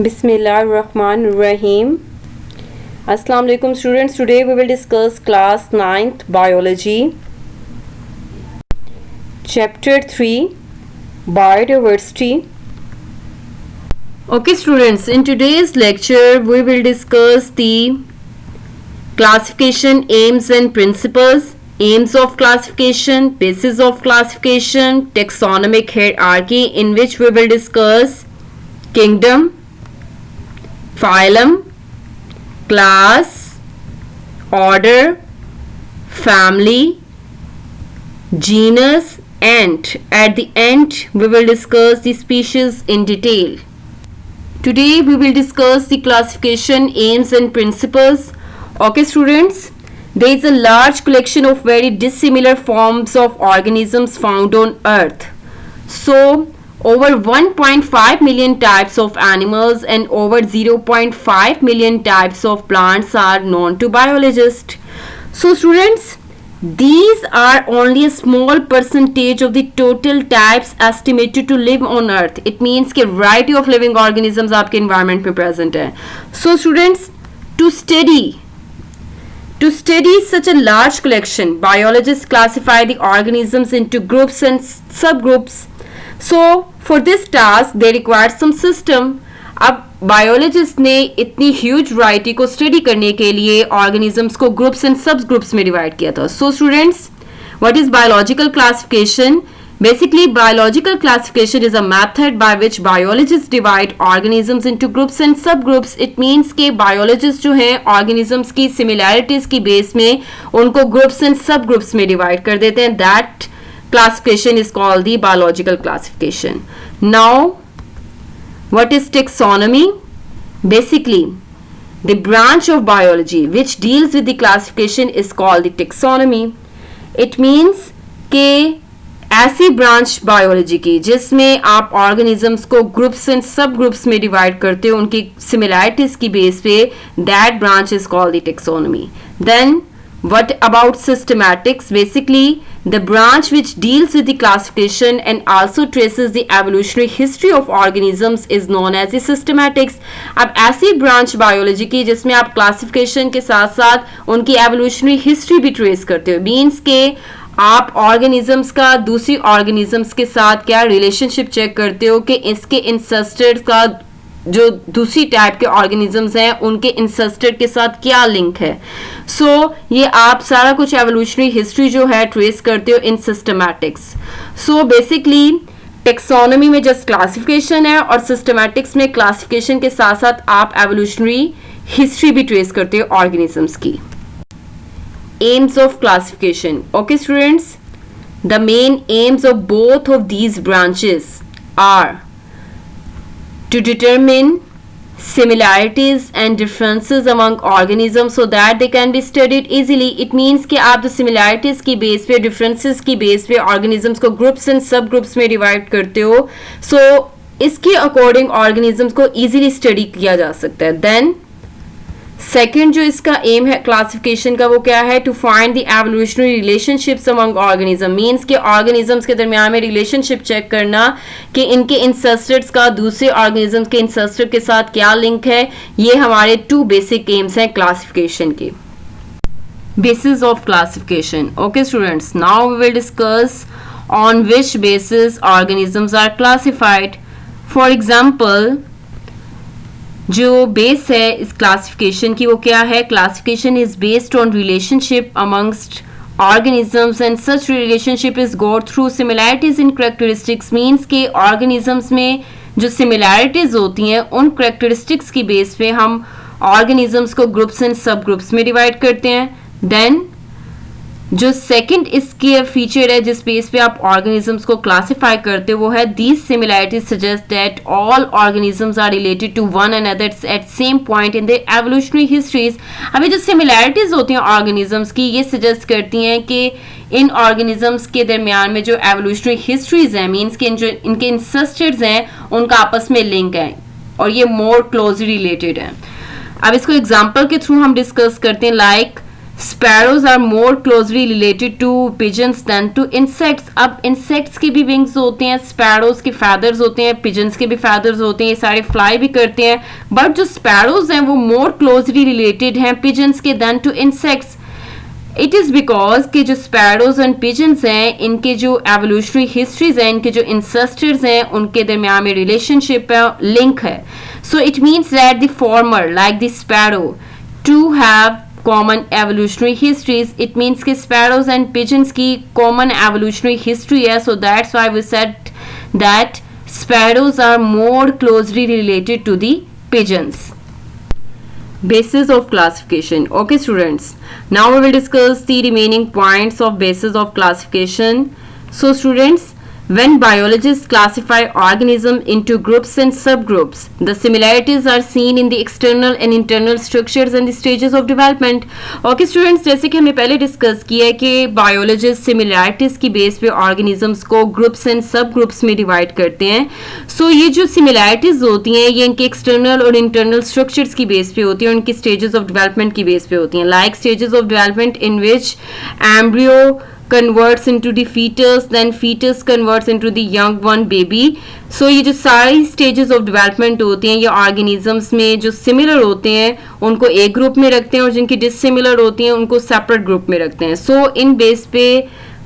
Bismillahirrahmanirrahim. Assalamu alaikum students. Today we will discuss class 9th biology. Chapter 3 Biodiversity. Okay students, in today's lecture we will discuss the classification aims and principles, aims of classification, basis of classification, taxonomic hierarchy, in which we will discuss kingdom, phylum, class, order, family, genus, and at the end we will discuss the species in detail. Today we will discuss the classification aims and principles. Okay students, there is a large collection of very dissimilar forms of organisms found on earth. So over 1.5 million types of animals and over 0.5 million types of plants are known to biologists. So students, these are only a small percentage of the total types estimated to live on earth. It means कि variety of living organisms आपके environment में present है. So students, to study such a large collection, biologists classify the organisms into groups and subgroups. So for this task they require some system. अब biologist ने इतनी huge variety को study करने के लिए ऑर्गेनिजम्स को ग्रुप्स एंड सब ग्रुप्स में divide किया था. So students, what is biological classification? Basically, biological classification is a method by which biologists divide organisms into groups and subgroups. It means कि biologists जो हैं organisms की similarities की base में उनको groups and subgroups में divide कर देते हैं. That classification is called the biological classification. Now, what is taxonomy? Basically, the branch of biology which deals with the classification is called the taxonomy. It means कि ऐसी branch biology की जिसमें आप organisms को groups and sub groups में divide करते हो उनकी सिमिलैरिटीज की बेस पे, that branch is called the taxonomy. Then what about systematics? Basically, the branch which deals with the classification and also traces the evolutionary history of organisms is known as the systematics. अब ऐसी branch biology की जिसमें आप classification के साथ साथ उनकी evolutionary history भी ट्रेस करते हो. मीन्स के आप ऑर्गेनिजम्स का दूसरी ऑर्गेनिजम्स के साथ क्या रिलेशनशिप चेक करते हो कि इसके इंसेस्टर्स का जो दूसरी टाइप के ऑर्गेनिजम्स हैं उनके इंसेस्टर के साथ क्या लिंक है. सो ये आप सारा कुछ एवोल्यूशनरी हिस्ट्री जो है ट्रेस करते हो इन सिस्टमैटिक्स. सो बेसिकली टेक्सोनॉमी में जस्ट क्लासिफिकेशन है और सिस्टमैटिक्स में क्लासिफिकेशन के साथ साथ आप एवोल्यूशनरी हिस्ट्री भी ट्रेस करते हो ऑर्गेनिजम्स की. Aims of classification. Okay students, the main aims of both of these branches are to determine similarities and differences among organisms so that they can be studied easily. It means कि आप जो similarities की base पे, differences की base पे organisms को groups and subgroups में divide करते हो, so इसके according organisms को easily study किया जा सकता है. Then सेकेंड जो इसका एम है क्लासिफिकेशन का वो क्या है? To find the evolutionary relationships among organism. Means के ऑर्गेनिजम्स के दरमियान में रिलेशनशिप चेक करना कि इनके इंसेस्टर्स का दूसरे ऑर्गेनिजम्स के इंसेस्टर के साथ क्या लिंक है. ये हमारे टू बेसिक एम्स हैं क्लासिफिकेशन के. Basis of classification. Okay students, now we will discuss on which basis organisms are classified. For example, जो बेस है इस क्लासिफिकेशन की वो क्या है? Classification is based on relationship amongst organisms and such relationship is gauged through similarities in characteristics. Means के organisms में जो सिमिलैरिटीज होती हैं उन करेक्टरिस्टिक्स की बेस पे हम ऑर्गेनिजम्स को ग्रुप्स एंड सब ग्रुप्स में डिवाइड करते हैं. देन जो सेकंड इसके फीचर है जिस बेस पे आप ऑर्गेनिजम्स को क्लासिफाई करते हो वो है these similarities suggest that all organisms are related to one another at same point in the evolutionary histories. अभी जो सिमिलैरिटीज होती हैं ऑर्गेनिजम्स की ये सजेस्ट करती हैं कि इन ऑर्गेनिजम्स के दरमियान में जो एवोल्यूशनरी हिस्ट्रीज हैं, मीन्स के जो इनके इंसेस्टर्स हैं उनका आपस में लिंक है और ये मोर क्लोजली रिलेटेड है. अब इसको एग्जाम्पल के थ्रू हम डिस्कस करते हैं. Like sparrows are more closely related to pigeons than to insects. अब इंसेक्ट्स के भी विंग्स होते हैं, स्पैरोज के फैदर्स होते हैं, पिजन्स के भी फैदर्स होते हैं, ये सारे फ्लाई भी करते हैं, बट जो स्पैरोज हैं वो मोर क्लोजली रिलेटेड हैं पिजन्स के than to insects. It is because कि जो स्पैरोज एंड पिजन्स हैं इनके जो एवोल्यूशनरी हिस्ट्रीज हैं, इनके जो इंसेस्टर्स हैं, उनके दरमियान में रिलेशनशिप है, लिंक है। So it means that the former like the sparrow to have common evolutionary histories. It means कि स्पैरोज एंड पिजन्स की कॉमन एवोल्यूशनरी हिस्ट्री है। So that's why we said that sparrows are more closely related to the pigeons. Basis of classification. Okay students, now we will discuss the remaining points of basis of classification. So students, when biologists classify organisms into groups and subgroups, the similarities are seen in the external and internal structures and the stages of development. Okay students, जैसे कि हमने पहले discuss किया है कि biologists similarities की base पे organisms को groups and subgroups में डिवाइड करते हैं. So ये जो similarities होती हैं ये इनके external और internal structures की बेस पे होती हैं, उनकी stages of development की बेस पे होती हैं. Like stages of development in which embryo converts into the fetus, then fetus converts into the young one baby. So ये जो सारी stages of development होती हैं ये organisms में जो similar होते हैं उनको एक ग्रुप में रखते हैं और जिनकी dissimilar होती हैं उनको separate ग्रुप में रखते हैं. So इन बेस पे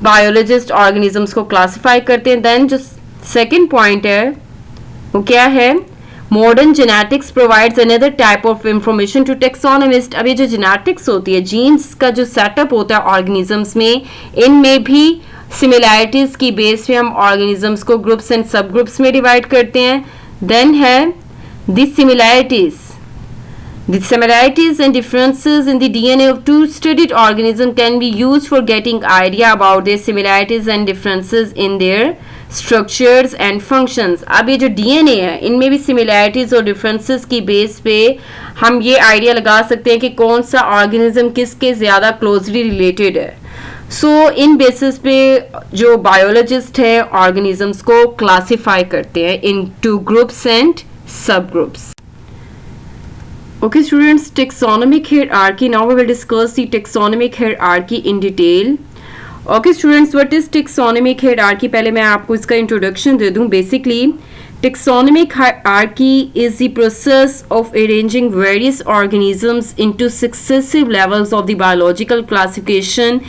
biologist organisms को classify करते हैं. Then जो second point है वो क्या है? Modern genetics provides another type of information to taxonomist. अब ये जो जेनेटिक्स होती है, जीन्स का जो सेटअप होता है ऑर्गेनिजम्स में, इनमें भी सिमिलैरिटीज की बेस पे हम ऑर्गेनिजम्स को ग्रुप्स एंड सब ग्रुप्स में डिवाइड करते हैं. देन है the similarities. The similarities and differences in the DNA of two studied organisms can be used for getting idea about their similarities and differences in their structures and functions. अब ये जो DNA है इनमें भी similarities और differences की base पे हम ये आइडिया लगा सकते हैं कि कौन सा ऑर्गेनिज्म किसके ज़्यादा क्लोजली रिलेटेड है. सो इन बेसिस पे जो बायोलॉजिस्ट है ऑर्गेनिजम्स को क्लासीफाई करते हैं इन two groups and sub groups. Okay students, taxonomic hierarchy. Now we will discuss the taxonomic hierarchy in detail. Okay students, what is taxonomic hierarchy? पहले मैं आपको इसका introduction दे दूँ. Basically, taxonomic hierarchy is the process of arranging various organisms into successive levels of the biological classification,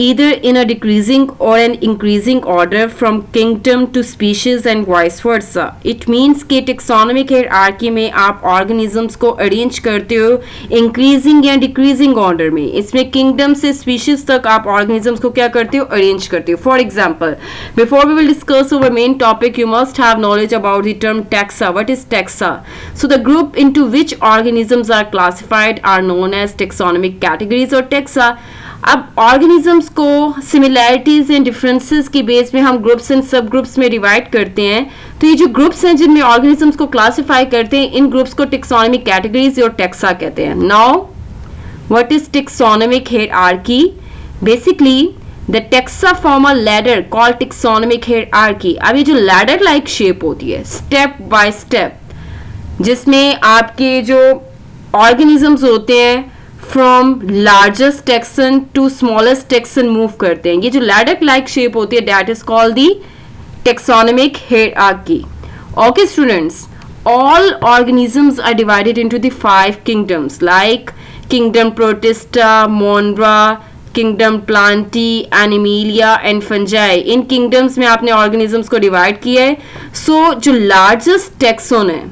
either in a decreasing or an increasing order from kingdom to species and vice versa. It means कि taxonomic hierarchy में आप organisms को arrange करते हो increasing या decreasing order में. इसमें kingdom से species तक आप organisms को क्या करते हो? arrange करते हो. For example, before we will discuss our main topic, you must have knowledge about the term taxa. What is taxa? So the group into which organisms are classified are known as taxonomic categories or taxa. अब organisms को similarities and differences की base में हम groups and sub groups में divide करते हैं. तो ये जो ग्रुप्स हैं जिनमें ऑर्गेनिजम्स को क्लासिफाई करते हैं इन ग्रुप्स को टेक्सोनोमिक कैटेगरीज और टेक्सा कहते हैं. Now what is taxonomic hierarchy? Basically the taxa form a ladder called taxonomic hierarchy. अब ये जो लैडर लाइक शेप होती है स्टेप बाय स्टेप, जिसमें आपके जो ऑर्गेनिजम्स होते हैं from largest taxon to smallest taxon move करते हैं. ये जो लैडर लाइक शेप होती है that is called the taxonomic hierarchy. Okay students, all organisms are divided into the 5 kingdoms like kingdom Protista, Monera, kingdom Plantae, Animalia and Fungi. In kingdoms में आपने organisms को divide किया है. So जो largest taxon है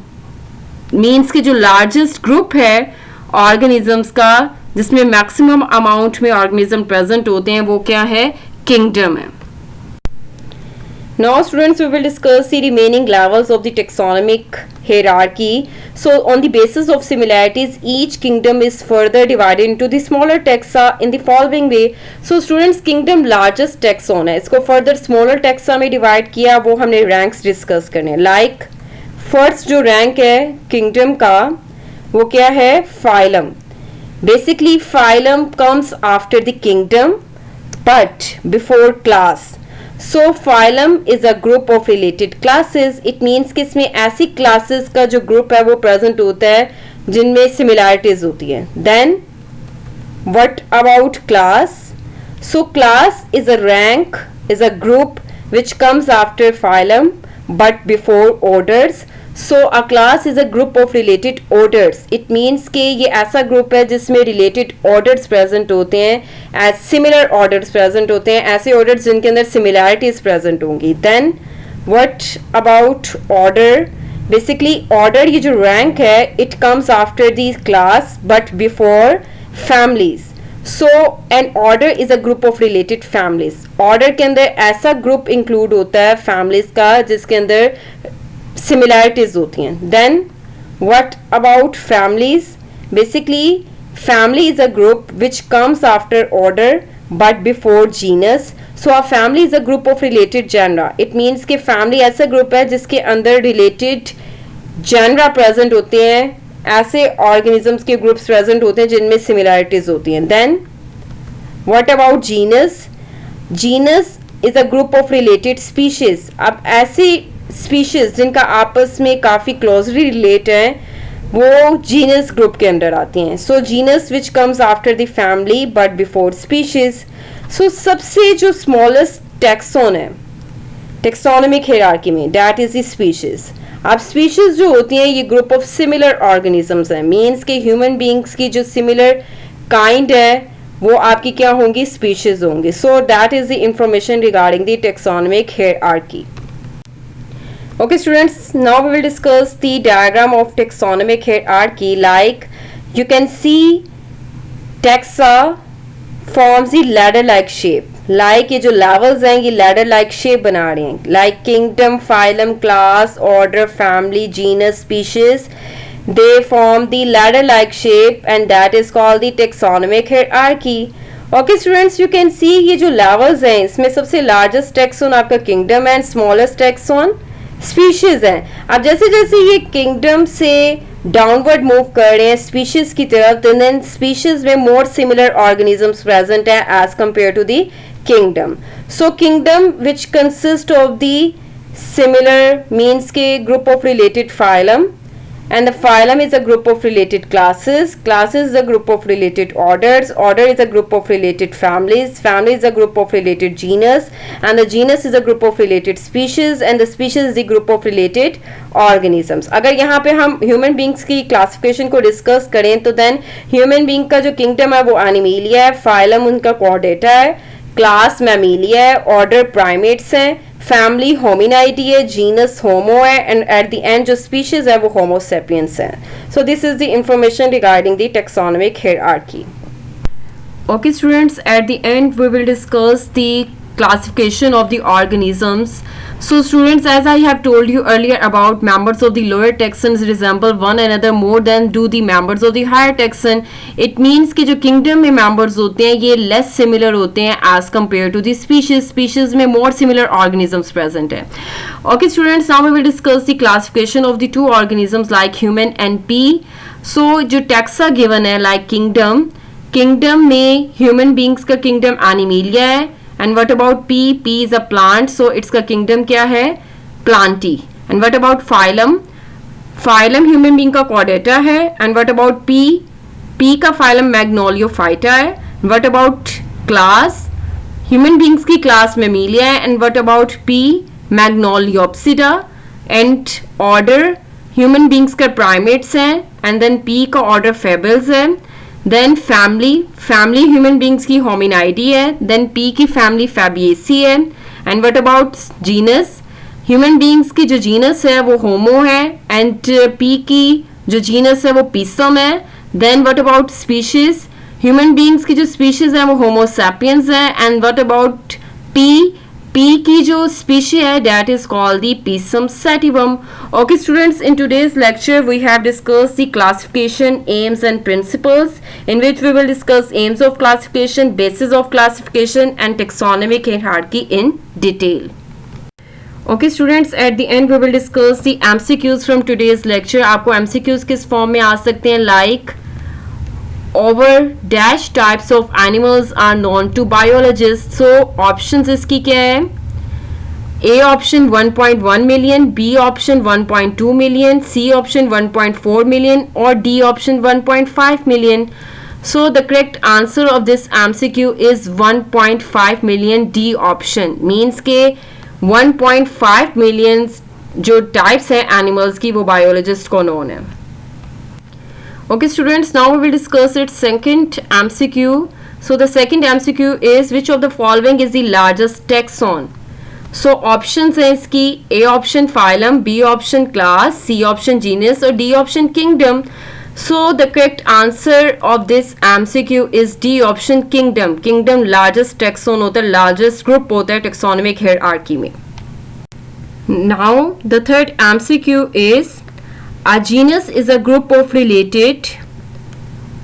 means कि जो largest group है ऑर्गेनिजम्स का जिसमें मैक्सिमम अमाउंट में ऑर्गेनिज्म प्रेजेंट होते हैं वो क्या है? किंगडम है. Now students, we will discuss the remaining levels of the taxonomic hierarchy. So on the basis of similarities, each kingdom is further divided into the smaller taxa in the following way. So students, kingdom largest taxon है, इसको further smaller taxa में divide किया, वो हमने ranks discuss करने. Like first जो rank है kingdom का वो क्या है? phylum. Basically phylum comes after the kingdom but before class. So phylum is a group of related classes. It means कि इसमें ऐसी classes का जो group है वो present होता है जिनमें similarities होती है. Then What about class? So class is a rank, is a group which comes after phylum but before orders. So a class is a group of related orders. It means कि ये ऐसा group है जिसमें related orders present होते हैं, as similar orders present होते हैं, ऐसे orders जिनके अंदर similarities present होंगी. Then what about order? Basically order, ये जो rank है, it comes after the class but before families. So an order is a group of related families. Order के अंदर ऐसा group include होता है families का जिसके अंदर similarities होती हैं. Then what about families? Basically family is a group which comes after order but before genus. So a family is a group of related genera. It means कि family ऐसा group है जिसके अंदर related genera present होते हैं, ऐसे organisms के groups present होते हैं जिनमें similarities होती हैं. Then what about genus? Genus is a group of related species. अब ऐसी species जिनका आपस में काफ़ी closely relate हैं वो genus group के अंदर आती हैं. So genus which comes after the family but before species. So सबसे जो smallest taxon है taxonomic hierarchy में, that is the species. अब species जो होती हैं ये group of similar organisms हैं. Means कि human beings की जो similar kind है वो आपकी क्या होंगी, species होंगी. So that is the information regarding the taxonomic hierarchy. Okay students, now we will discuss the diagram of taxonomic hierarchy. Like you can see taxa forms the ladder like shape. Like ये जो levels हैं ये ladder like shape बना रहे हैं. Like kingdom, phylum, class, order, family, genus, species, they form the ladder like shape and that is called the taxonomic hierarchy. Okay students, you can see ये जो levels हैं इसमें सबसे largest taxon आपका kingdom and smallest taxon species है. अब जैसे जैसे ये kingdom से डाउनवर्ड मूव कर रहे हैं स्पीशीज की तरफ, देन स्पीशीज में मोर सिमिलर ऑर्गेनिजम्स प्रेजेंट है as compared to the kingdom. So kingdom which consist of the similar means के group of related phylum, and the phylum is a group of related classes. Classes is a group of related orders. Order is a group of related families. Family is a group of related genus, and the genus is a group of related species, and the species is the group of related organisms. अगर यहाँ पे हम human beings की classification को discuss करें तो then human being का जो kingdom है वो animalia है, phylum उनका chordata है, class mammalia है, order primates है, फैमिली होमिनाइडी है, जीनस होमो है एंड एट द एंड जो स्पीशीज है वो होमो सेपियंस है. So this is the information regarding the taxonomic hierarchy. Okay students, at the end we will discuss the classification of the organisms. So students, as I have told you earlier about members of the lower taxons resemble one another more than do the members of the higher taxon. It means कि जो kingdom में members होते हैं ये less similar होते हैं as compared to the species. Species में more similar organisms present है. Okay students, now we will discuss the classification of the two organisms like human and pea. So जो taxa given है like kingdom में human beings का kingdom animalia है. And what about pea? Pea is a plant, so its का kingdom क्या है? Plantae. And what about phylum? Phylum human being का chordata है. And what about pea? Pea का phylum Magnoliophyta है. And what about class? Human beings की class Mammalia है. And what about pea? Magnoliopsida. And order human beings का primates है. And then pea का order Fables है. Then family human beings की होमिनाइडी है. देन पी की फैमिली फैबिएसी है. And what about genus? Human beings की जो जीनस है वो होमो है एंड पी की जो जीनस है वो पीसम है. Then what about species? Human beings की जो स्पीशीज है वो होमो सैपियंस है. एंड व्हाट अबाउट पी की जो स्पीशी है that is called the Pisum sativum. Okay students, in today's lecture we have discussed the classification, aims and principles, in which we will discuss aims of classification, basis of classification and taxonomic hierarchy in detail. Okay students, at the end we will discuss the MCQs from today's lecture. आपको MCQs किस form में आ सकते हैं? like over dash types of animals are known to biologists. So options इसकी क्या है? A option 1.1 million, B option 1.2 million, C option 1.4 million और D option 1.5 million. So the correct answer of this MCQ is 1.5 million D option. Means के 1.5 million जो types हैं animals की वो biologist को known है. Okay students, now we will discuss its second MCQ. So the second MCQ is which of the following is the largest taxon? So options हैं इसकी A option phylum, B option class, C option genus और D option kingdom. So the correct answer of this MCQ is D option kingdom. Kingdom largest taxon होता है, largest group होता है taxonomic hierarchy में. Now the third MCQ is a genus is a group of related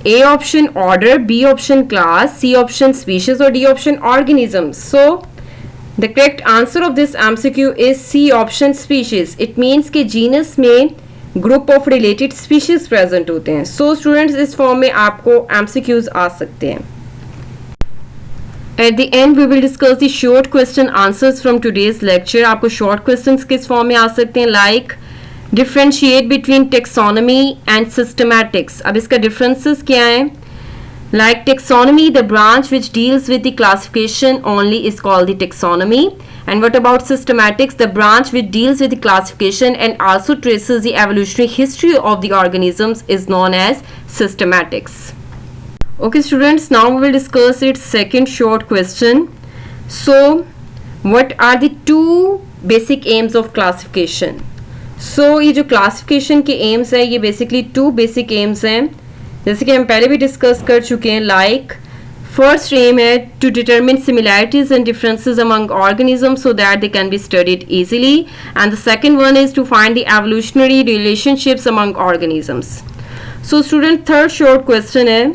A option order, B option class, C option species और D option organisms. So the correct answer of this MCQ is C option species. It means कि genus में group of related species present होते हैं. So students इस form में आपको MCQs आ सकते हैं. At the end we will discuss the short question answers from today's lecture. आपको शॉर्ट क्वेश्चंस किस फॉर्म में आ सकते हैं, like differentiate between taxonomy and systematics. अब इसका डिफरेंसेस क्या है, like taxonomy, the branch which deals with the classification only is called the taxonomy. And what about systematics, the branch which deals with the classification and also traces the evolutionary history of the organisms is known as systematics. Okay students, now we will discuss its second short question. So what are the two basic aims of classification? So ये जो classification के aims है, ये basically two basic aims हैं जैसे कि हम पहले भी डिस्कस कर चुके हैं. लाइक फर्स्ट एम है to determine similarities and differences among organism so that they can be studied easily, and the second one is to find the evolutionary relationships among organisms. So student third short question है,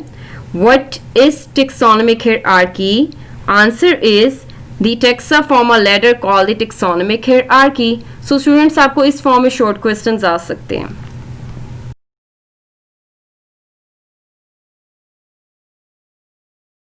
what is taxonomic hierarchy? Answer is the taxa form a ladder called the taxonomic hierarchy. So students आपको इस form में short questions आ सकते हैं.